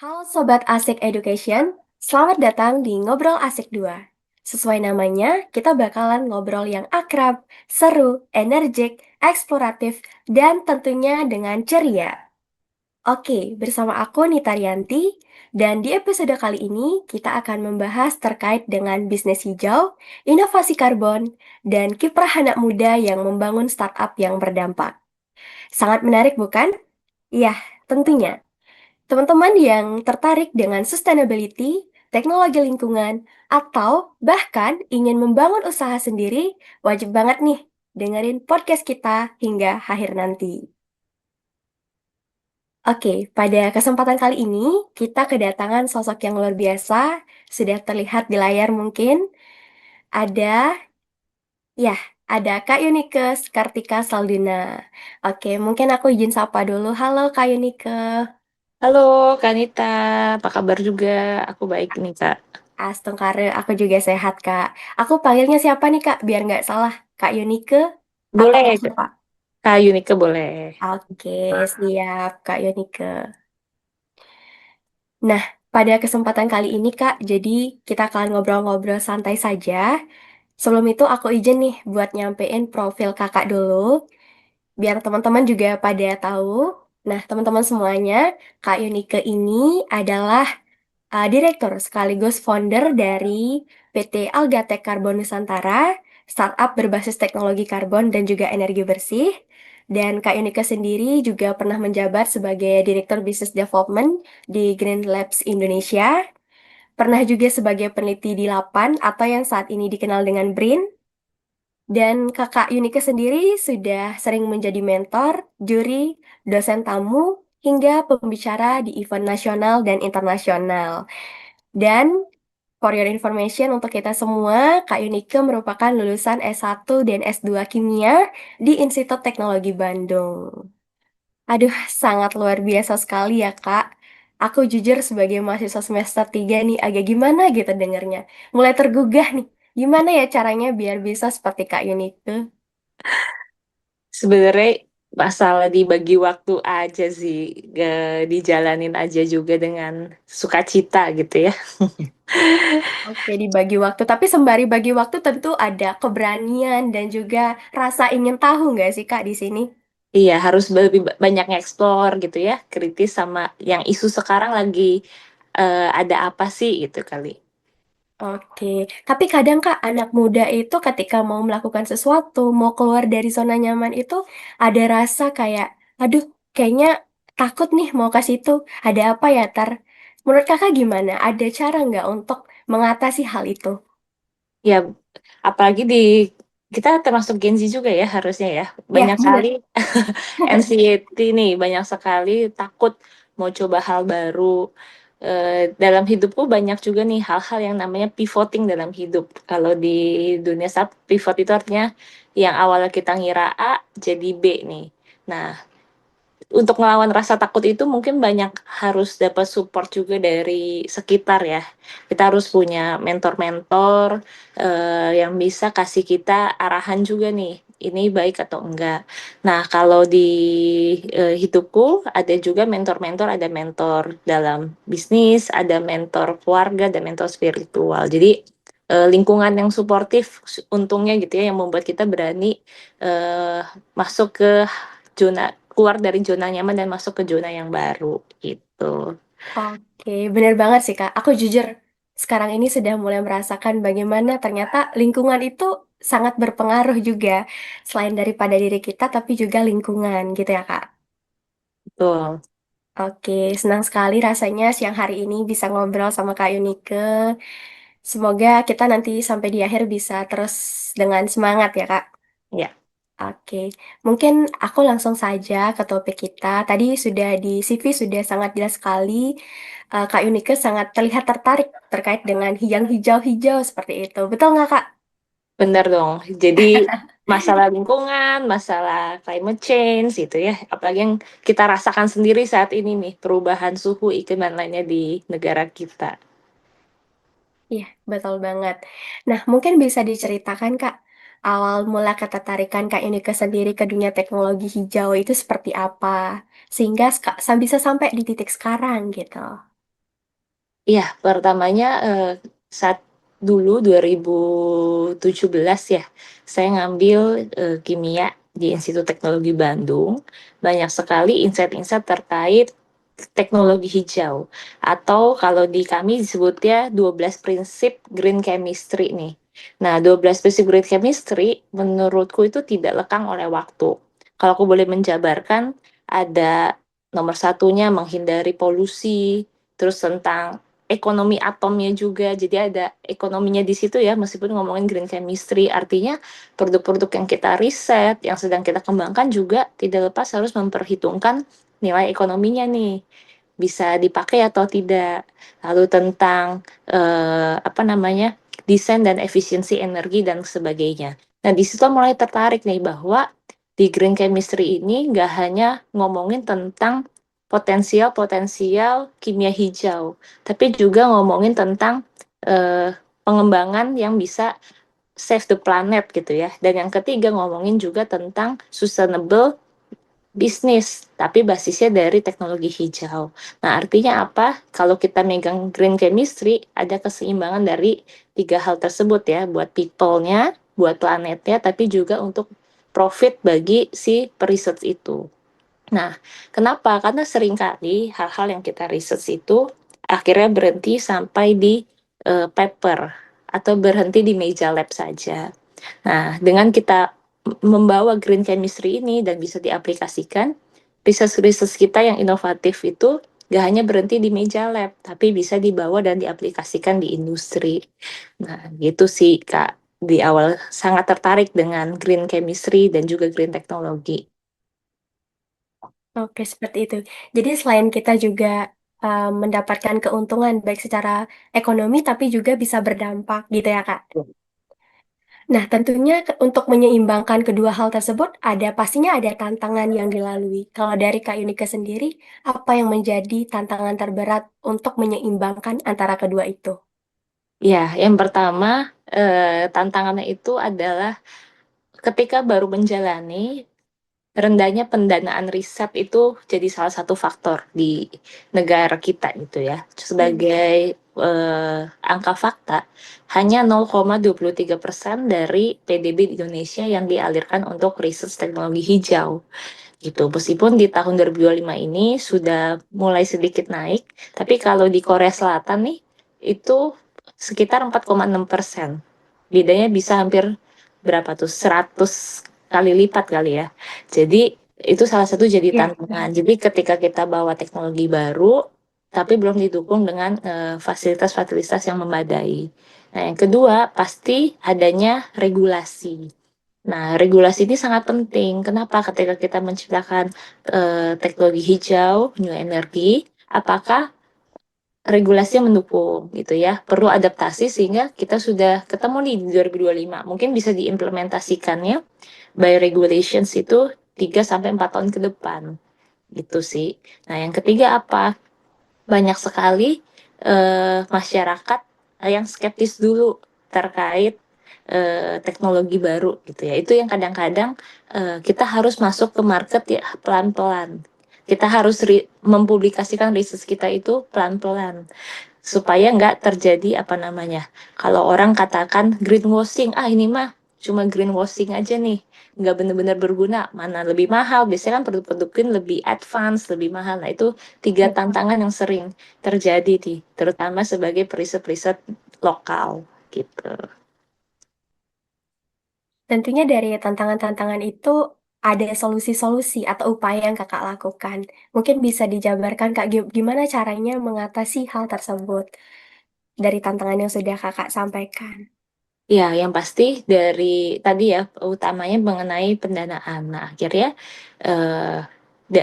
Halo Sobat Asik Education, selamat datang di Ngobrol Asik 2. Sesuai namanya, kita bakalan ngobrol yang akrab, seru, energik, eksploratif, dan tentunya dengan ceria. Oke, bersama aku Nita Rianti, dan di episode kali ini kita akan membahas terkait dengan bisnis hijau, inovasi karbon, dan kiprah anak muda yang membangun startup yang berdampak. Sangat menarik bukan? Iya, tentunya. Teman-teman yang tertarik dengan sustainability, teknologi lingkungan, atau bahkan ingin membangun usaha sendiri, wajib banget nih dengerin podcast kita hingga akhir nanti. Oke, pada kesempatan kali ini kita kedatangan sosok yang luar biasa, sudah terlihat di layar mungkin. Ada, ya, ada Kak Yunikes Kartika Saldina. Oke, mungkin aku izin sapa dulu. Halo Kak Yunike. Halo Kanita, apa kabar juga? Aku baik nih Kak. Astungkare, aku juga sehat, Kak. Aku panggilnya siapa nih, Kak? Biar nggak salah. Kak Yunike atau Boleh, Kak siapa? Kak Yunike boleh. Oke, siap, Kak Yunike. Nah, pada kesempatan kali ini, Kak, jadi kita akan ngobrol-ngobrol santai saja. Sebelum itu, aku izin nih buat nyampein profil Kakak dulu, biar teman-teman juga pada tahu. Nah, teman-teman semuanya, Kak Yunike ini adalah direktur sekaligus founder dari PT Algatek Karbon Nusantara, startup berbasis teknologi karbon dan juga energi bersih. Dan Kak Yunika sendiri juga pernah menjabat sebagai Direktur Business Development di Green Labs Indonesia, pernah juga sebagai peneliti di Lapan atau yang saat ini dikenal dengan BRIN, dan Kakak Yunika sendiri sudah sering menjadi mentor, juri, dosen tamu, hingga pembicara di event nasional dan internasional. Dan for your information untuk kita semua, Kak Yunike merupakan lulusan S1 dan S2 Kimia di Institut Teknologi Bandung. Aduh, sangat luar biasa sekali ya, Kak. Aku jujur sebagai mahasiswa semester 3 nih agak gimana gitu dengernya. Mulai tergugah nih. Gimana ya caranya biar bisa seperti Kak Yunike? Sebenarnya masalah dibagi waktu aja sih, dijalanin aja juga dengan sukacita gitu ya. Oke, dibagi waktu. Tapi sembari bagi waktu tentu ada keberanian dan juga rasa ingin tahu nggak sih, Kak, di sini? Iya, harus lebih banyak ngeksplor gitu ya, kritis sama yang isu sekarang lagi ada apa sih gitu kali. Oke, tapi kadang Kak, anak muda itu ketika mau melakukan sesuatu, mau keluar dari zona nyaman itu ada rasa kayak, aduh, kayaknya takut nih mau ke situ. Ada apa ya, Tar? Menurut Kakak gimana? Ada cara nggak untuk mengatasi hal itu? Ya, apalagi kita termasuk Gen Z juga ya harusnya ya. Ya, Banyak kali bener. anxiety nih, banyak sekali takut mau coba hal baru. Dalam hidupku banyak juga nih hal-hal yang namanya pivoting dalam hidup. Kalau di dunia startup, pivot itu artinya yang awalnya kita ngira A jadi B nih. Nah, untuk melawan rasa takut itu mungkin banyak harus dapat support juga dari sekitar ya. Kita harus punya mentor-mentor yang bisa kasih kita arahan juga nih, ini baik atau enggak. Nah, kalau di hidupku ada juga mentor-mentor, ada mentor dalam bisnis, ada mentor keluarga, ada mentor spiritual. Jadi lingkungan yang suportif untungnya gitu ya yang membuat kita berani eh, masuk ke zona keluar dari zona nyaman dan masuk ke zona yang baru gitu. Oke, bener banget sih Kak. Aku jujur, sekarang ini sudah mulai merasakan bagaimana ternyata lingkungan itu sangat berpengaruh juga. Selain daripada diri kita, tapi juga lingkungan gitu ya Kak. Betul. Oke, senang sekali rasanya siang hari ini bisa ngobrol sama Kak Yunike. Semoga kita nanti sampai di akhir bisa terus dengan semangat ya, Kak. Ya, Oke, mungkin aku langsung saja ke topik kita. Tadi sudah di CV sudah sangat jelas sekali. Kak Yunike sangat terlihat tertarik terkait dengan yang hijau-hijau seperti itu. Betul nggak, Kak? benar dong. Jadi masalah lingkungan, masalah climate change gitu ya, apalagi yang kita rasakan sendiri saat ini nih, perubahan suhu iklim dan lainnya di negara kita. Iya, betul banget. Nah, mungkin bisa diceritakan, Kak, awal mula ketertarikan Kak Yunike sendiri ke dunia teknologi hijau itu seperti apa? Sehingga bisa sampai di titik sekarang gitu. Iya, pertamanya saat dulu 2017 ya, saya ngambil kimia di Institut Teknologi Bandung. Banyak sekali insight-insight terkait teknologi hijau. Atau kalau di kami disebutnya 12 prinsip green chemistry nih. Nah, 12 prinsip green chemistry menurutku itu tidak lekang oleh waktu. Kalau aku boleh menjabarkan, ada nomor satunya menghindari polusi, terus tentang ekonomi atomnya juga. Jadi ada ekonominya di situ ya, meskipun ngomongin green chemistry, artinya produk-produk yang kita riset, yang sedang kita kembangkan juga tidak lepas harus memperhitungkan nilai ekonominya nih, bisa dipakai atau tidak. Lalu tentang apa namanya, desain dan efisiensi energi dan sebagainya. Nah, di situ mulai tertarik nih bahwa di green chemistry ini nggak hanya ngomongin tentang potensial-potensial kimia hijau, tapi juga ngomongin tentang pengembangan yang bisa save the planet gitu ya. Dan yang ketiga ngomongin juga tentang sustainable bisnis, tapi basisnya dari teknologi hijau. Nah, artinya apa? Kalau kita megang green chemistry, ada keseimbangan dari tiga hal tersebut ya, buat people-nya, buat planetnya, tapi juga untuk profit bagi si periset itu. Nah, kenapa? Karena seringkali hal-hal yang kita research itu akhirnya berhenti sampai di paper atau berhenti di meja lab saja. Nah, dengan kita membawa green chemistry ini dan bisa diaplikasikan, research-research kita yang inovatif itu gak hanya berhenti di meja lab, tapi bisa dibawa dan diaplikasikan di industri. Nah, gitu sih, Kak. Di awal sangat tertarik dengan green chemistry dan juga green technology. Oke, seperti itu. Jadi selain kita juga mendapatkan keuntungan baik secara ekonomi tapi juga bisa berdampak gitu ya, Kak. Nah, tentunya untuk menyeimbangkan kedua hal tersebut pastinya ada tantangan yang dilalui. Kalau dari Kak Yunike sendiri, apa yang menjadi tantangan terberat untuk menyeimbangkan antara kedua itu? Ya, yang pertama, tantangannya itu adalah ketika baru menjalani, rendahnya pendanaan riset itu jadi salah satu faktor di negara kita gitu ya. Hmm. Sebagai angka fakta, hanya 0,23% dari PDB di Indonesia yang dialirkan untuk riset teknologi hijau gitu. Meskipun di tahun 2025 ini sudah mulai sedikit naik, tapi kalau di Korea Selatan nih itu sekitar 4,6%. Bedanya bisa hampir berapa tuh? 100 kali lipat kali ya. Jadi itu salah satu jadi Ya. tantangan. Jadi ketika kita bawa teknologi baru, tapi belum didukung dengan fasilitas-fasilitas yang memadai. Nah, yang kedua pasti adanya regulasi. Nah, regulasi ini sangat penting. Kenapa? Ketika kita menciptakan teknologi hijau, new energy, apakah regulasinya mendukung gitu ya? Perlu adaptasi sehingga kita sudah ketemu nih di 2025. Mungkin bisa diimplementasikannya by regulations itu 3 sampai 4 tahun ke depan gitu sih. Nah, yang ketiga apa? Banyak sekali masyarakat yang skeptis dulu terkait teknologi baru gitu ya. Itu yang kadang-kadang kita harus masuk ke market ya pelan-pelan. Kita harus mempublikasikan riset kita itu pelan-pelan supaya nggak terjadi apa namanya. Kalau orang katakan greenwashing, ah ini mah cuma greenwashing aja nih, nggak benar-benar berguna, mana lebih mahal. Biasanya kan produk-produk green lebih advance, lebih mahal. Nah itu tiga Ya. tantangan yang sering terjadi nih, terutama sebagai periset-periset lokal gitu. Tentunya dari tantangan-tantangan itu ada solusi-solusi atau upaya yang kakak lakukan. Mungkin bisa dijabarkan kak gimana caranya mengatasi hal tersebut dari tantangan yang sudah kakak sampaikan. Ya, yang pasti dari tadi ya, utamanya mengenai pendanaan. Nah, akhirnya eh,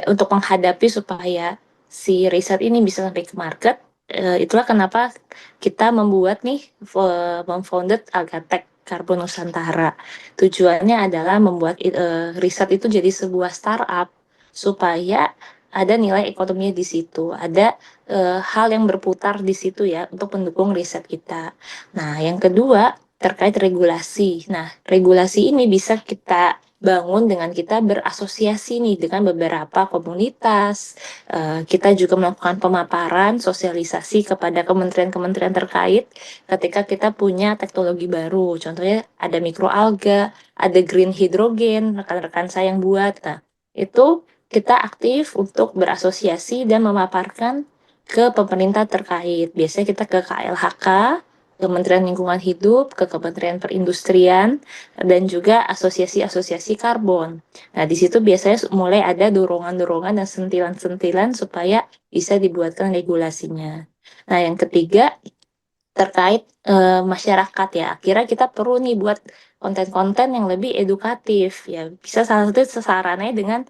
untuk menghadapi supaya si riset ini bisa sampai ke market, itulah kenapa kita membuat nih, memfounded Algatech Carbon Nusantara. Tujuannya adalah membuat riset itu jadi sebuah startup supaya ada nilai ekonominya di situ, ada hal yang berputar di situ ya untuk mendukung riset kita. Nah, yang kedua terkait regulasi. Nah, regulasi ini bisa kita bangun dengan kita berasosiasi nih dengan beberapa komunitas. Kita juga melakukan pemaparan, sosialisasi kepada kementerian-kementerian terkait ketika kita punya teknologi baru. Contohnya ada mikroalga, ada green hydrogen, rekan-rekan saya yang buat. Nah, itu kita aktif untuk berasosiasi dan memaparkan ke pemerintah terkait. Biasanya kita ke KLHK, Kementerian Lingkungan Hidup, ke Kementerian Perindustrian, dan juga asosiasi-asosiasi karbon. Nah, di situ biasanya mulai ada dorongan-dorongan dan sentilan-sentilan supaya bisa dibuatkan regulasinya. Nah, yang ketiga, terkait masyarakat ya. Akhirnya kita perlu nih buat konten-konten yang lebih edukatif ya. Bisa salah satu sasarannya dengan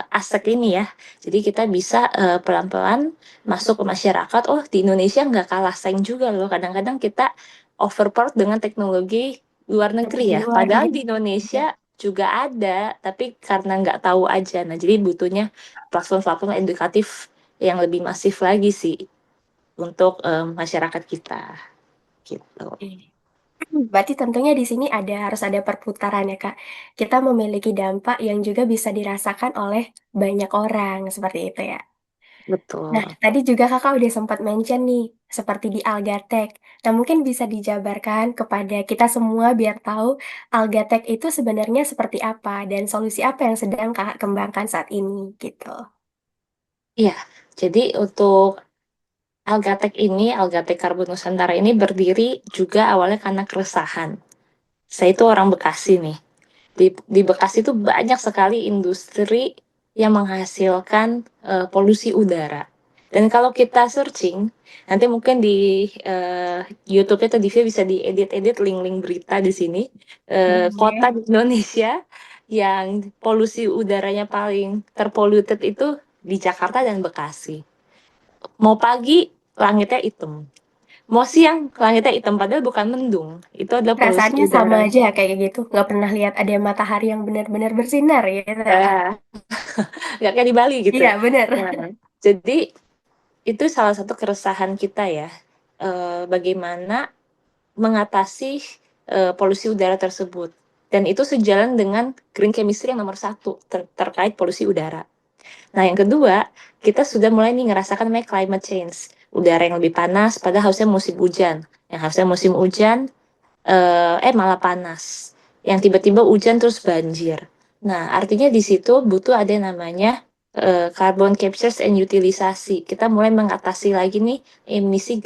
aspek ini ya. Jadi kita bisa pelan-pelan masuk ke masyarakat. Oh, di Indonesia nggak kalah saing juga loh. Kadang-kadang kita overpowered dengan teknologi luar negeri Di ya. luar Padahal gitu. di Indonesia juga ada, tapi karena nggak tahu aja. Nah, jadi butuhnya platform-platform edukatif yang lebih masif lagi sih untuk masyarakat kita gitu. Berarti tentunya di sini harus ada perputaran ya Kak. Kita memiliki dampak yang juga bisa dirasakan oleh banyak orang seperti itu ya. Nah, Betul. tadi juga Kakak udah sempat mention nih, seperti di Algatek. Nah, mungkin bisa dijabarkan kepada kita semua biar tahu Algatek itu sebenarnya seperti apa dan solusi apa yang sedang Kakak kembangkan saat ini gitu. Iya, jadi untuk Algatek ini, Algatek Karbon Nusantara ini berdiri juga awalnya karena keresahan. Saya itu orang Bekasi nih. Di Bekasi itu banyak sekali industri yang menghasilkan polusi udara. Dan kalau kita searching, nanti mungkin di YouTube atau di video bisa diedit-edit link-link berita di sini. Kota Boleh. di Indonesia yang polusi udaranya paling terpoluted itu di Jakarta dan Bekasi. Mau pagi, langitnya hitam. Mau siang, langitnya hitam. Padahal bukan mendung. Itu adalah polusi Perasaannya sama udara. aja kayak gitu. Nggak pernah lihat ada matahari yang benar-benar bersinar gitu. Eh, nggak kayak di Bali gitu. Iya, benar. Nah, jadi itu salah satu keresahan kita ya. Bagaimana mengatasi polusi udara tersebut. Dan itu sejalan dengan green chemistry yang nomor satu terkait polusi udara. Nah, yang kedua, kita sudah mulai nih ngerasakan namanya climate change. Udara yang lebih panas, padahal harusnya musim hujan. Yang harusnya musim hujan, malah panas. Yang tiba-tiba hujan terus banjir. Nah, artinya di situ butuh ada yang namanya carbon capture and utilisasi. Kita mulai mengatasi lagi nih emisi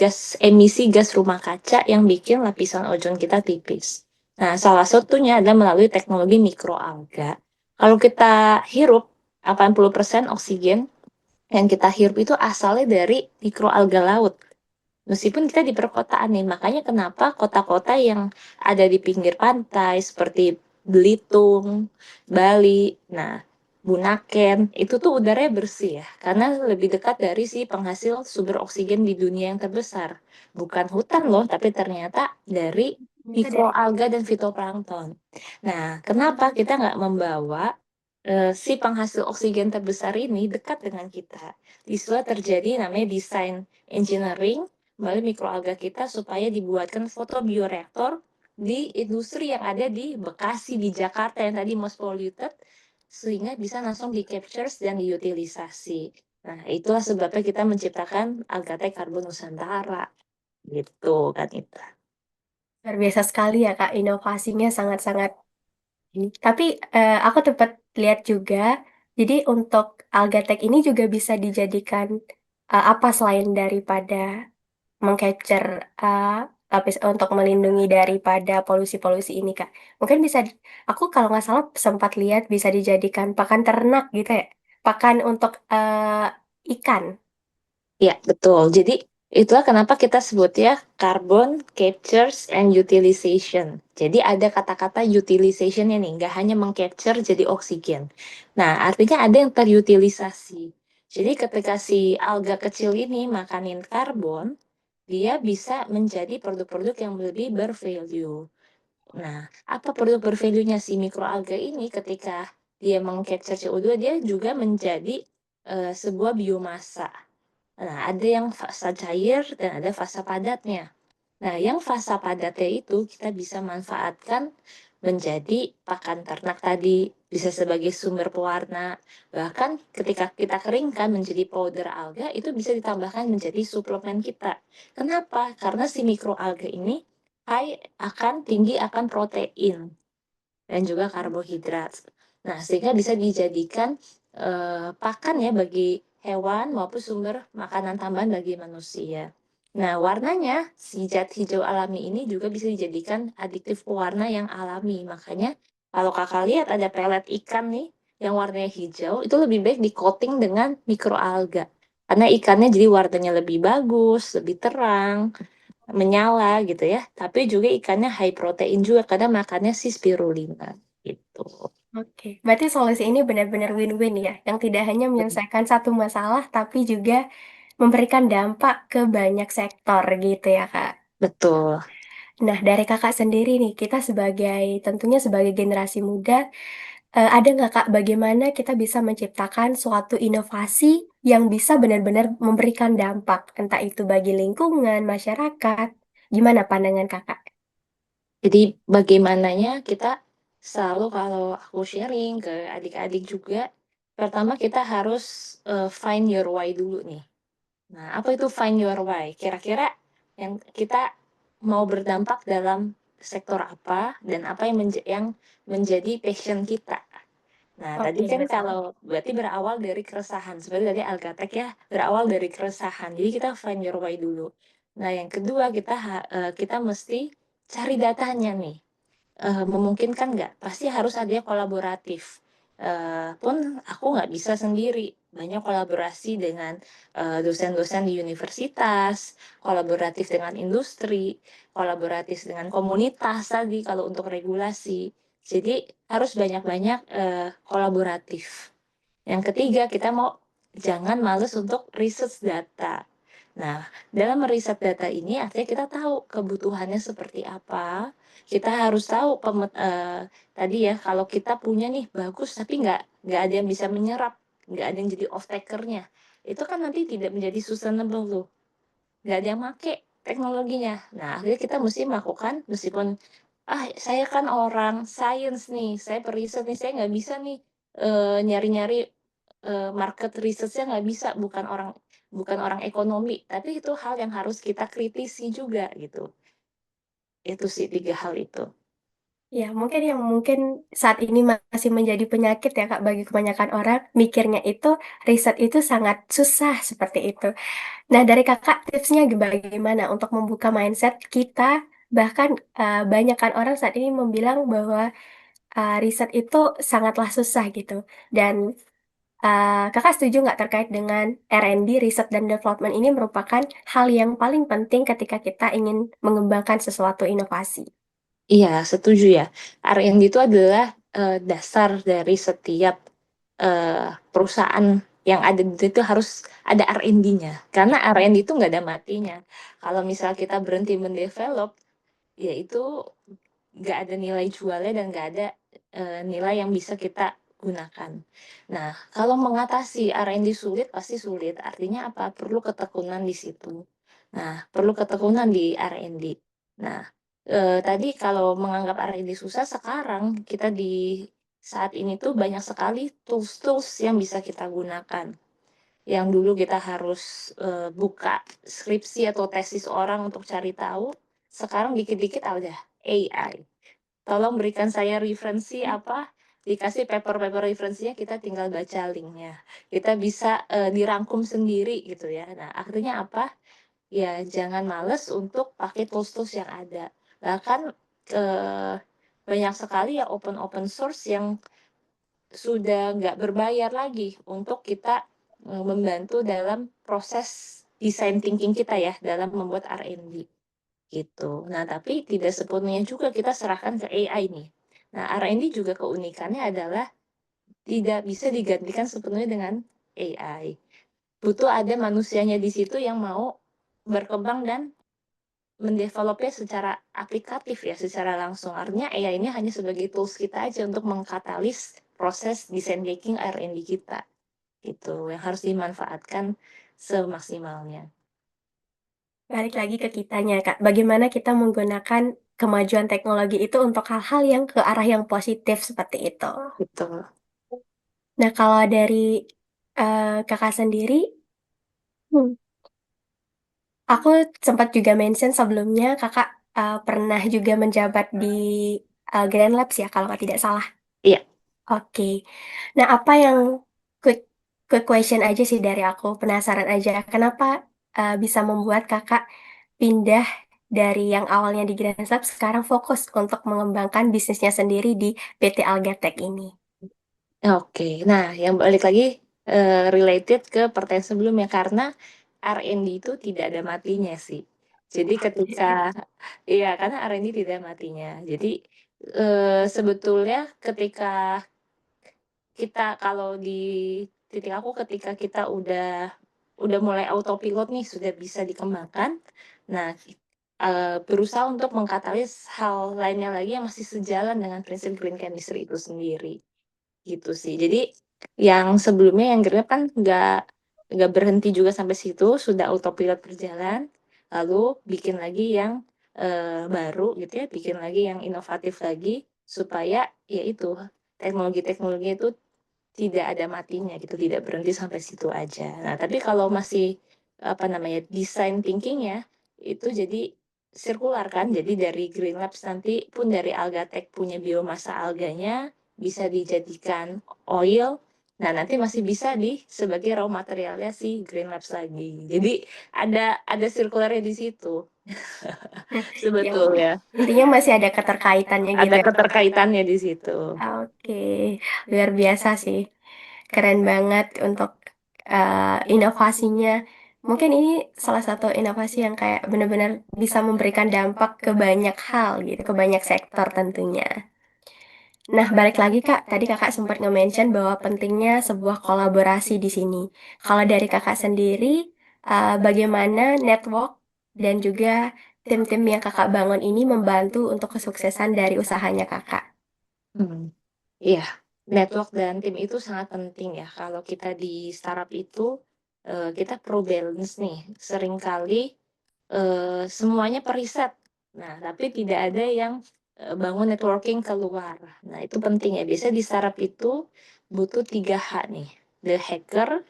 gas rumah kaca yang bikin lapisan ozon kita tipis. Nah, salah satunya adalah melalui teknologi mikroalga. Kalau kita hirup 80% oksigen yang kita hirup itu asalnya dari mikroalga laut. Meskipun kita di perkotaan nih, makanya kenapa kota-kota yang ada di pinggir pantai seperti Belitung, Bali, nah Bunaken, itu tuh udaranya bersih ya, karena lebih dekat dari si penghasil sumber oksigen di dunia yang terbesar. Bukan hutan loh, tapi ternyata dari Itu dari mikroalga dan fitoplankton. Nah, kenapa kita nggak membawa si penghasil oksigen terbesar ini dekat dengan kita? Disitulah terjadi namanya desain engineering melalui mikroalga kita supaya dibuatkan fotobioreaktor di industri yang ada di Bekasi, di Jakarta yang tadi most polluted, sehingga bisa langsung di capture dan diutilisasi. Nah, itulah sebabnya kita menciptakan Algatek Karbon Nusantara. Gitu kan itu. luar biasa sekali ya Kak, inovasinya sangat-sangat ini. Tapi aku tempat lihat juga, jadi untuk Algatek ini juga bisa dijadikan apa selain daripada mengcapture uh, lapis untuk melindungi daripada polusi-polusi ini Kak. Mungkin bisa, aku kalau nggak salah sempat lihat bisa dijadikan pakan ternak gitu ya. Pakan untuk ikan. Ya, betul. Jadi itulah kenapa kita sebut ya carbon capture and utilization. Jadi ada kata-kata utilizationnya nih, nggak hanya mengcapture jadi oksigen. Nah, artinya ada yang terutilisasi. Jadi ketika si alga kecil ini makanin karbon, dia bisa menjadi produk-produk yang lebih bervalue. Nah, apa produk bervalue-nya si mikroalga ini ketika dia mengcapture CO2, dia juga menjadi sebuah biomasa. Nah, ada yang fasa cair dan ada fasa padatnya. Nah, yang fasa padatnya itu kita bisa manfaatkan menjadi pakan ternak tadi, bisa sebagai sumber pewarna. Bahkan ketika kita keringkan menjadi powder alga, itu bisa ditambahkan menjadi suplemen kita. Kenapa? Karena si mikroalga ini tinggi akan protein dan juga karbohidrat. Nah, sehingga bisa dijadikan pakan ya bagi hewan maupun sumber makanan tambahan bagi manusia. Nah, warnanya si zat hijau alami ini juga bisa dijadikan adiktif pewarna yang alami. Makanya kalau kakak lihat ada pelet ikan nih yang warnanya hijau, itu lebih baik di coating dengan mikroalga. Karena ikannya jadi warnanya lebih bagus, lebih terang, menyala gitu ya. Tapi juga ikannya high protein juga karena makannya si spirulina gitu. Oke, berarti solusi ini benar-benar win-win ya, yang tidak hanya menyelesaikan satu masalah, tapi juga memberikan dampak ke banyak sektor gitu ya, Kak. Betul. Nah, dari kakak sendiri nih, kita tentunya sebagai generasi muda, ada nggak Kak, bagaimana kita bisa menciptakan suatu inovasi yang bisa benar-benar memberikan dampak, entah itu bagi lingkungan, masyarakat, gimana pandangan kakak? Jadi bagaimananya kita selalu kalau aku sharing ke adik-adik juga, pertama kita harus find your why dulu nih. Nah, apa itu find your why? Kira-kira yang kita mau berdampak dalam sektor apa dan apa yang menjadi passion kita. Nah, tadi Oke, kan betul. kalau berarti berawal dari keresahan. Seperti tadi Algatek ya, berawal dari keresahan. Jadi kita find your why dulu. Nah, yang kedua kita mesti cari datanya nih. Memungkinkan nggak? Pasti harus ada kolaboratif. Pun aku nggak bisa sendiri. Banyak kolaborasi dengan dosen-dosen di universitas, kolaboratif dengan industri, kolaboratif dengan komunitas tadi kalau untuk regulasi. Jadi harus banyak-banyak kolaboratif. Yang ketiga, kita mau jangan males untuk research data. Nah, dalam meriset data ini artinya kita tahu kebutuhannya seperti apa. Kita harus tahu tadi ya kalau kita punya nih bagus tapi nggak ada yang bisa menyerap, nggak ada yang jadi off takernya. Itu kan nanti tidak menjadi sustainable tuh. Nggak ada yang make teknologinya. Nah, akhirnya kita mesti melakukan meskipun saya kan orang science nih, saya periset nih, saya nggak bisa nih nyari-nyari market research-nya nggak bisa, bukan orang ekonomi, tapi itu hal yang harus kita kritisi juga gitu. Itu sih 3 hal itu. Ya, mungkin saat ini masih menjadi penyakit ya Kak bagi kebanyakan orang, mikirnya itu riset itu sangat susah seperti itu. Nah, dari Kakak tipsnya bagaimana untuk membuka mindset kita, bahkan banyakkan orang saat ini membilang bahwa riset itu sangatlah susah gitu. Dan Kakak setuju nggak terkait dengan R&D, Research dan Development ini merupakan hal yang paling penting ketika kita ingin mengembangkan sesuatu inovasi? Iya, setuju ya. R&D itu adalah dasar dari setiap perusahaan yang ada di situ harus ada R&D-nya. Karena R&D itu nggak ada matinya. Kalau misal kita berhenti mendevelop, ya itu nggak ada nilai jualnya dan nggak ada nilai yang bisa kita gunakan. Nah, kalau mengatasi R&D sulit, pasti sulit. Artinya apa? Perlu ketekunan di situ. Nah, perlu ketekunan di R&D. Nah, tadi kalau menganggap R&D susah, sekarang kita di saat ini tuh banyak sekali tools-tools yang bisa kita gunakan. Yang dulu kita harus buka skripsi atau tesis orang untuk cari tahu, sekarang dikit-dikit ada AI. Tolong berikan saya referensi apa, dikasih paper-paper referensinya, kita tinggal baca linknya. Kita bisa dirangkum sendiri gitu ya. Nah, akhirnya apa? Ya jangan males untuk pakai tools-tools yang ada. Bahkan eh, banyak sekali ya open source yang sudah nggak berbayar lagi untuk kita membantu dalam proses design thinking kita ya dalam membuat R&D gitu. Nah, tapi tidak sepenuhnya juga kita serahkan ke AI nih. Nah, R&D juga keunikannya adalah tidak bisa digantikan sepenuhnya dengan AI. Butuh ada manusianya di situ yang mau berkembang dan mendevelopnya secara aplikatif ya, secara langsung. Artinya AI ini hanya sebagai tools kita aja untuk mengkatalis proses design thinking R&D kita. Gitu, yang harus dimanfaatkan semaksimalnya. Balik lagi ke kitanya, Kak. Bagaimana kita menggunakan kemajuan teknologi itu untuk hal-hal yang ke arah yang positif seperti itu. Betul. Nah, kalau dari kakak sendiri, hmm, aku sempat juga mention sebelumnya kakak pernah juga menjabat di Grand Labs ya, kalau nggak tidak salah. Iya. Oke. Nah, apa yang quick quick question aja sih dari aku, penasaran aja, kenapa bisa membuat kakak pindah dari yang awalnya di Grand Lab sekarang fokus untuk mengembangkan bisnisnya sendiri di PT Algatech ini? Oke, nah yang balik lagi related ke pertanyaan sebelumnya karena R&D itu tidak ada matinya sih. Jadi ketika iya karena R&D tidak ada matinya. Jadi sebetulnya ketika kita kalau di titik aku ketika kita udah mulai autopilot nih sudah bisa dikembangkan. Nah, berusaha untuk mengkatalis hal lainnya lagi yang masih sejalan dengan prinsip green chemistry itu sendiri. Gitu sih. Jadi yang sebelumnya yang Grab kan nggak berhenti juga sampai situ, sudah autopilot berjalan, lalu bikin lagi yang baru gitu ya, bikin lagi yang inovatif lagi supaya ya itu teknologi-teknologi itu tidak ada matinya gitu, tidak berhenti sampai situ aja. Nah, tapi kalau masih apa namanya design thinking ya itu jadi sirkular kan. Jadi dari Green Labs nanti pun dari Algatech punya biomasa alganya bisa dijadikan oil. Nah, nanti masih bisa di sebagai raw materialnya si Green Labs lagi. Jadi ada sirkularnya di situ Yang sebetulnya. intinya masih ada keterkaitannya gitu Ada ya. keterkaitannya di situ. Oke, luar biasa sih. Keren banget untuk inovasinya. Mungkin ini salah satu inovasi yang kayak benar-benar bisa memberikan dampak ke banyak hal gitu, ke banyak sektor tentunya. Nah, balik lagi Kak, tadi Kakak sempat nge-mention bahwa pentingnya sebuah kolaborasi di sini. Kalau dari Kakak sendiri, bagaimana network dan juga tim-tim yang Kakak bangun ini membantu untuk kesuksesan dari usahanya Kakak? Hmm. Iya, network dan tim itu sangat penting ya. Kalau kita di startup itu, kita perlu balance nih. Seringkali semuanya periset. Nah, tapi tidak ada yang bangun networking keluar. Nah, itu penting ya. Biasanya di startup itu butuh 3H nih. The hacker,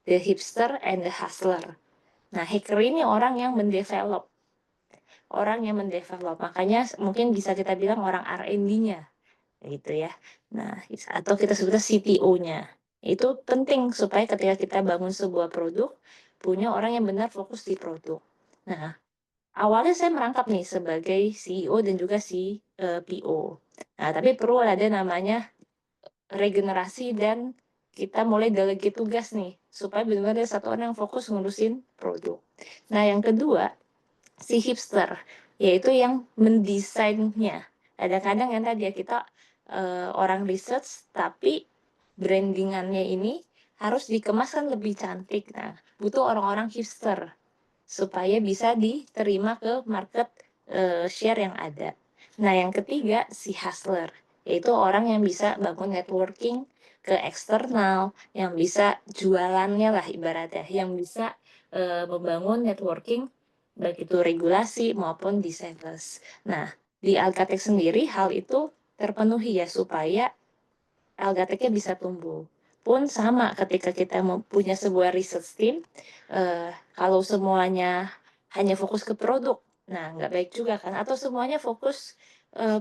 the hipster, and the hustler. Nah, hacker ini orang yang mendevelop. Orang yang mendevelop. Makanya mungkin bisa kita bilang orang R&D-nya gitu ya. Nah, atau kita sebutnya CTO-nya. Itu penting supaya ketika kita bangun sebuah produk, punya orang yang benar fokus di produk. Nah, awalnya saya merangkap nih sebagai CEO dan juga si PO. Nah, tapi perlu ada namanya regenerasi dan kita mulai delegate tugas nih, supaya benar-benar ada satu orang yang fokus ngurusin produk. Nah, yang kedua, si hipster, yaitu yang mendesainnya. Kadang-kadang yang tadi ya kita orang research tapi brandingannya ini harus dikemaskan lebih cantik. Nah, butuh orang-orang hipster supaya bisa diterima ke market share yang ada. Nah, yang ketiga si hustler, yaitu orang yang bisa bangun networking ke eksternal, yang bisa jualannya lah ibaratnya, yang bisa membangun networking baik itu regulasi maupun di sales. Nah, di Alcatek sendiri hal itu terpenuhi ya supaya Algateknya bisa tumbuh. Pun sama ketika kita punya sebuah research team, kalau semuanya hanya fokus ke produk, nah nggak baik juga kan. Atau semuanya fokus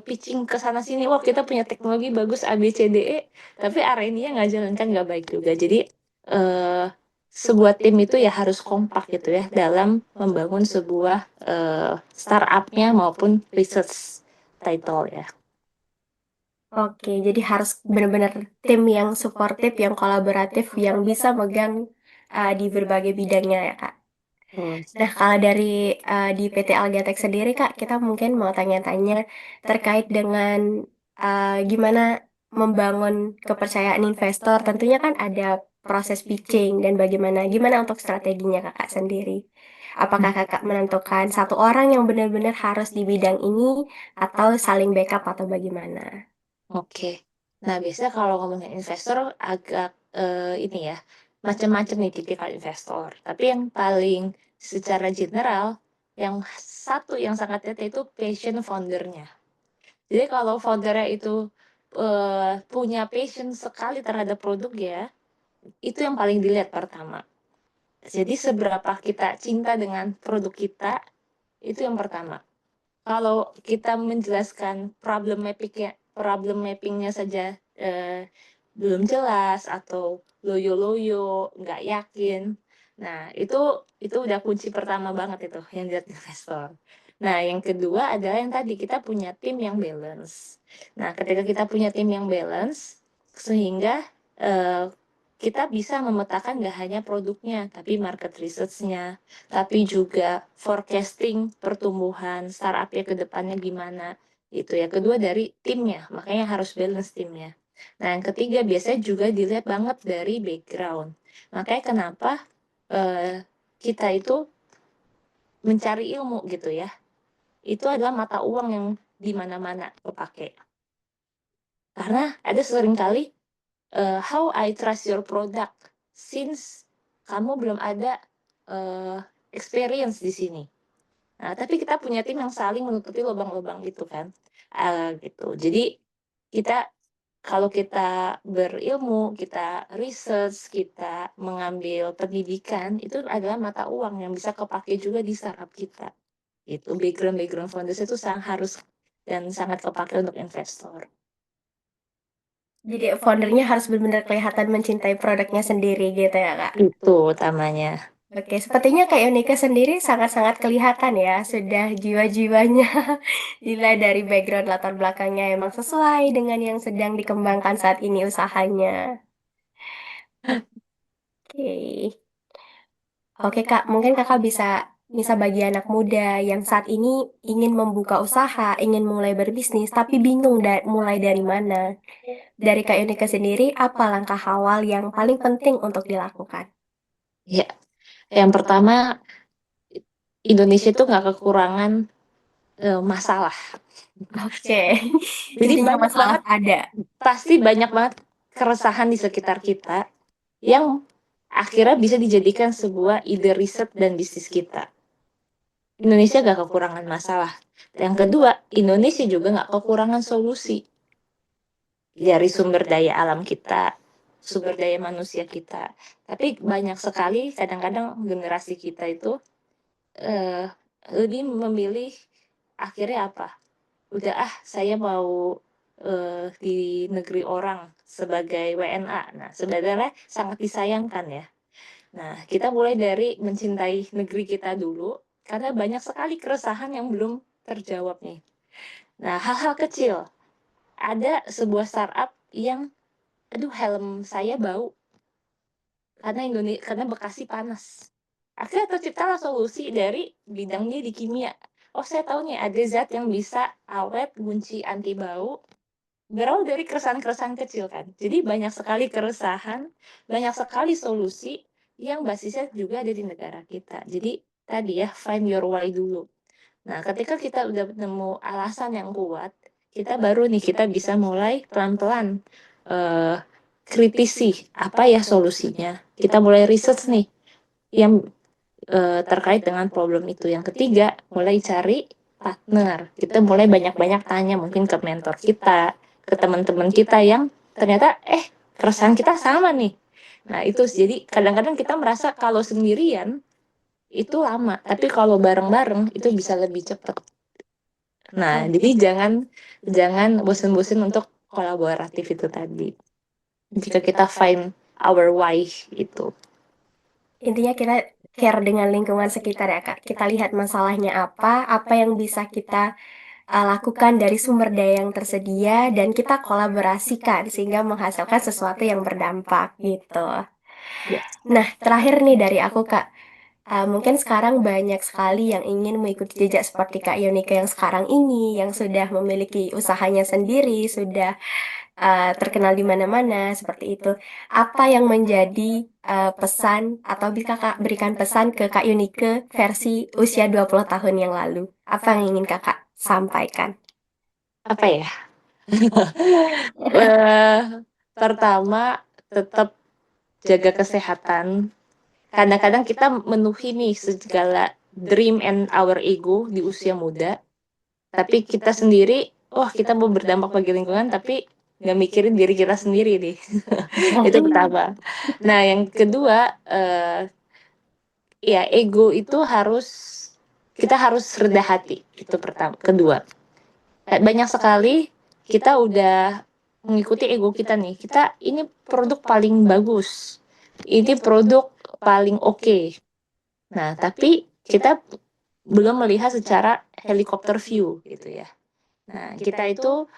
pitching ke sana sini, wah kita punya teknologi bagus A, B, C, D, E, tapi R&D-nya nggak jalan kan nggak baik juga. Jadi eh, sebuah tim itu ya harus kompak gitu ya dalam membangun sebuah startup-nya maupun research title ya. Oke, jadi harus benar-benar tim yang suportif, yang kolaboratif, yang bisa megang di berbagai bidangnya ya, Kak. Terus. Nah, kalau dari di PT Algatek sendiri, Kak, kita mungkin mau tanya-tanya terkait dengan gimana membangun kepercayaan investor. Tentunya kan ada proses pitching dan gimana untuk strateginya Kakak sendiri. Apakah Kakak menentukan satu orang yang benar-benar harus di bidang ini atau saling backup atau bagaimana? Oke. Nah, biasanya kalau ngomongin investor agak ini ya, macam-macam nih tipikal investor. Tapi yang paling secara general Yang satu yang sangat lihat itu passion founder-nya. Jadi kalau founder-nya itu, punya passion sekali terhadap produk ya, itu yang paling dilihat pertama. Jadi seberapa kita cinta dengan produk kita, itu yang pertama. Kalau kita menjelaskan problem mappingnya saja belum jelas atau loyo-loyo, nggak yakin. Nah, itu udah kunci pertama banget itu yang dilihat investor. Nah, yang kedua adalah yang tadi kita punya tim yang balance. Nah, ketika kita punya tim yang balance, sehingga kita bisa memetakan nggak hanya produknya, tapi market research-nya, tapi juga forecasting pertumbuhan startup-nya ke depannya gimana. Itu ya. Kedua dari timnya, makanya harus balance timnya. Nah, yang ketiga biasanya juga dilihat banget dari background. Makanya kenapa kita itu mencari ilmu gitu ya. Itu adalah mata uang yang di mana-mana kepake. Karena ada sering kali how I trust your product since kamu belum ada experience di sini. Nah, tapi kita punya tim yang saling menutupi lubang-lubang itu kan. Gitu. Jadi kita kalau kita berilmu, kita research, kita mengambil pendidikan, itu adalah mata uang yang bisa kepake juga di startup kita. Itu background founders itu harus dan sangat kepake untuk investor. Jadi foundernya harus benar-benar kelihatan mencintai produknya sendiri gitu ya, Kak. Itu utamanya. Oke, sepertinya Kak Yonika sendiri sangat-sangat kelihatan ya, sudah jiwa-jiwanya nilai dari background latar belakangnya emang sesuai dengan yang sedang dikembangkan saat ini usahanya. Oke. Oke Kak, mungkin Kakak bisa bagi anak muda yang saat ini ingin membuka usaha, ingin mulai berbisnis, tapi bingung mulai dari mana. Dari Kak Yonika sendiri, apa langkah awal yang paling penting untuk dilakukan? Ya, yang pertama Indonesia itu nggak kekurangan masalah. Oke, Jadi intinya banyak masalah banget, ada. pasti banyak banget keresahan di sekitar kita yang akhirnya bisa dijadikan sebuah ide riset dan bisnis kita. Indonesia gak kekurangan masalah. Yang kedua, Indonesia juga gak kekurangan solusi dari sumber daya alam kita, sumber daya manusia kita. Tapi banyak sekali kadang-kadang generasi kita itu eh, lebih memilih akhirnya apa? Udah saya mau di negeri orang sebagai WNA. Nah, sebenarnya sangat disayangkan ya. Nah, kita mulai dari mencintai negeri kita dulu, karena banyak sekali keresahan yang belum terjawab nih. Nah, hal-hal kecil. Ada sebuah startup yang, aduh helm saya bau, karena Bekasi panas. Akhirnya terciptalah solusi dari bidangnya di kimia. Oh, saya tahu nih ada zat yang bisa awet, kunci anti bau, berawal dari keresahan-keresahan kecil kan. Jadi banyak sekali keresahan, banyak sekali solusi yang basisnya juga ada di negara kita. Jadi tadi ya, find your why dulu. Nah, ketika kita udah nemu alasan yang kuat, kita baru nih kita bisa mulai pelan-pelan eh, kritisi apa ya solusinya. Kita mulai research nih yang terkait dengan problem itu. Yang ketiga, mulai cari partner. Kita mulai banyak-banyak tanya mungkin ke mentor kita, ke teman-teman kita yang ternyata keresahan kita sama nih. Nah, itu jadi kadang-kadang kita merasa kalau sendirian itu lama, tapi kalau bareng-bareng itu bisa lebih cepat. Nah, jadi jangan jangan bosen-bosen untuk kolaboratif itu tadi. Jika kita find our why itu. Intinya kita care dengan lingkungan sekitar ya Kak. Kita lihat masalahnya apa yang bisa kita lakukan dari sumber daya yang tersedia, dan kita kolaborasikan sehingga menghasilkan sesuatu yang berdampak gitu. Ya. Nah, terakhir nih dari aku Kak. Mungkin sekarang banyak sekali yang ingin mengikuti jejak seperti Kak Yonika yang sekarang ini, yang sudah memiliki usahanya sendiri, sudah terkenal di mana-mana, seperti itu. Apa yang menjadi pesan atau bisa Kak berikan pesan ke Kak Yunike versi usia 20 tahun yang lalu? Apa yang ingin Kakak sampaikan? Apa ya? Eh, pertama, tetap jaga kesehatan. Kadang-kadang kita menuhi nih segala dream and our ego di usia muda, tapi kita sendiri, wah kita mau berdampak bagi lingkungan, tapi nggak mikirin diri kita sendiri nih. Itu pertama. Nah, yang kedua, ya ego itu kita harus rendah hati. Itu pertama. Kedua, banyak sekali kita udah mengikuti ego kita nih. Kita ini produk paling bagus. Ini produk paling oke. Nah, tapi kita belum melihat secara helikopter view gitu ya. Nah, kita itu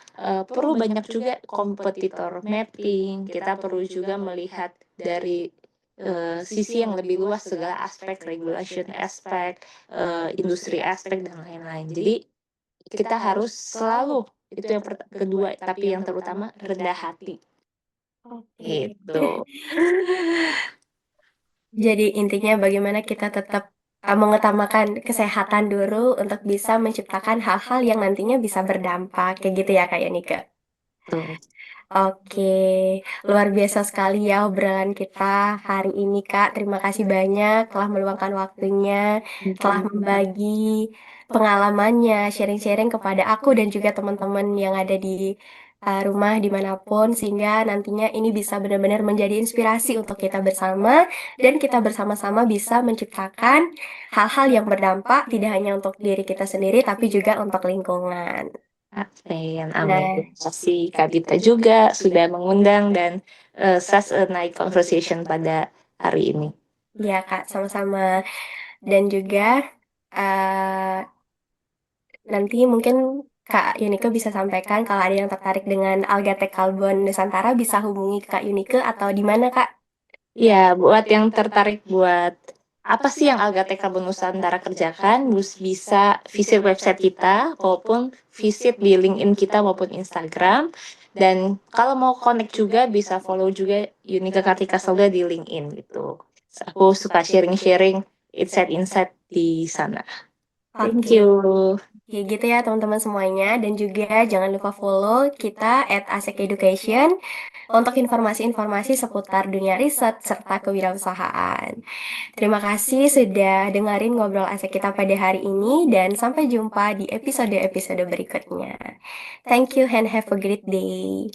perlu banyak juga kompetitor mapping, kita perlu juga melihat dari sisi yang lebih luas segala aspek, regulation aspek, industri aspek, dan lain-lain. Jadi, kita harus selalu, itu yang kedua, tapi yang terutama rendah hati. Oke. Gitu. Jadi intinya bagaimana kita tetap mengutamakan kesehatan dulu untuk bisa menciptakan hal-hal yang nantinya bisa berdampak. Kayak gitu ya Kak Yanika. Tuh. Oke, luar biasa sekali ya obrolan kita hari ini Kak. Terima kasih banyak telah meluangkan waktunya, telah membagi pengalamannya, sharing-sharing kepada aku dan juga teman-teman yang ada di rumah dimanapun, sehingga nantinya ini bisa benar-benar menjadi inspirasi untuk kita bersama dan kita bersama-sama bisa menciptakan hal-hal yang berdampak tidak hanya untuk diri kita sendiri, tapi juga untuk lingkungan. Amin, amin. Nah, Terima kasih Kak Dita juga sudah mengundang dan such a nice conversation pada hari ini. ya Kak, sama-sama. Dan juga eh, nanti mungkin Kak Yunike bisa sampaikan kalau ada yang tertarik dengan Algatek Kalbon Nusantara bisa hubungi Kak Yunike atau di mana Kak? Ya, buat yang tertarik buat apa sih yang Alga Karbon Nusantara kerjakan, bisa visit website kita maupun visit di LinkedIn kita maupun Instagram. Dan kalau mau connect juga bisa follow juga Yunika Kartika Selda di LinkedIn gitu. Aku suka sharing-sharing insight-insight di sana. Thank Oke. you. Ya gitu ya teman-teman semuanya dan juga jangan lupa follow kita @asek Education untuk informasi-informasi seputar dunia riset serta kewirausahaan. Terima kasih sudah dengerin ngobrol asik kita pada hari ini dan sampai jumpa di episode-episode berikutnya. Thank you and have a great day.